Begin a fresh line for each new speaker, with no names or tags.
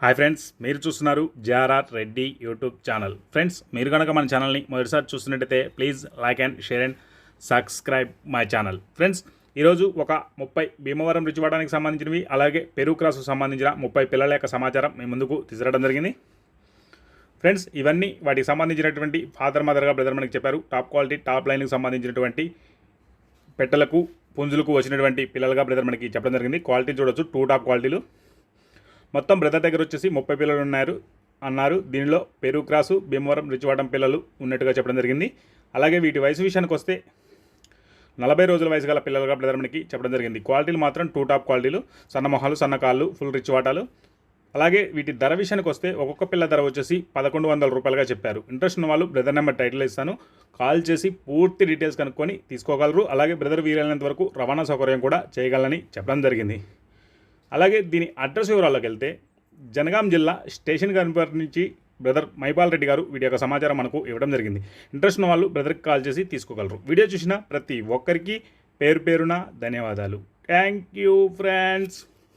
Hi friends, మీరు చూస్తున్నారు JRR Reddy YouTube channel. Friends, మీరు కనుక మన ఛానల్ని మొదటిసారి చూస్తున్నట్టయితే please like and share and subscribe my channel. Friends, ఈరోజు ఒక 30 భీమవరం రుచివాడానికి సంబంధించినవి, అలాగే పెరుగు క్రాస్కు సంబంధించిన 30 పిల్లల యొక్క సమాచారం మీ ముందుకు తీసుకురావడం జరిగింది. ఫ్రెండ్స్, ఇవన్నీ వాటికి సంబంధించినటువంటి ఫాదర్ మదర్గా బ్రదర్ మనకి చెప్పారు. టాప్ క్వాలిటీ టాప్ లైన్కి సంబంధించినటువంటి పెట్టలకు పుంజులకు వచ్చినటువంటి పిల్లలుగా బ్రదర్ మనకి చెప్పడం జరిగింది. క్వాలిటీ చూడొచ్చు, 2 టాప్ క్వాలిటీలు. మొత్తం బ్రదర్ దగ్గర వచ్చేసి 30 పిల్లలు అన్నారు. దీనిలో పెరుగు క్రాసు, భీమవరం రుచివాటం పిల్లలు ఉన్నట్టుగా చెప్పడం జరిగింది. అలాగే వీటి వయసు విషయానికి వస్తే 40 రోజుల వయసు గల పిల్లలుగా బ్రదర్ మనకి చెప్పడం జరిగింది. క్వాలిటీలు మాత్రం 2 టాప్ క్వాలిటీలు, సన్న మొహాలు, సన్న కాళ్ళు, ఫుల్ రిచ్వాటాలు. అలాగే వీటి ధర విషయానికి వస్తే ఒక్కొక్క పిల్ల ధర వచ్చేసి 1100 రూపాయలుగా చెప్పారు. ఇంట్రెస్ట్ ఉన్న వాళ్ళు బ్రదర్ నెంబర్ టైటిల్ ఇస్తాను, కాల్ చేసి పూర్తి డీటెయిల్స్ కనుక్కొని తీసుకోగలరు. అలాగే బ్రదర్ వీలైనంత వరకు రవాణా సౌకర్యం కూడా చేయగలని చెప్పడం జరిగింది. అలాగే దీని అడ్రస్ వివరాల్లోకి వెళ్తే జనగాం జిల్లా స్టేషన్ కన్వర్ నుంచి బ్రదర్ మైపాల్ రెడ్డి గారు వీడి యొక్క సమాచారం మనకు ఇవ్వడం జరిగింది. ఇంట్రెస్ట్ ఉన్న వాళ్ళు బ్రదర్కి కాల్ చేసి తీసుకోగలరు. వీడియో చూసిన ప్రతి ఒక్కరికి పేరు పేరున ధన్యవాదాలు. Thank you friends.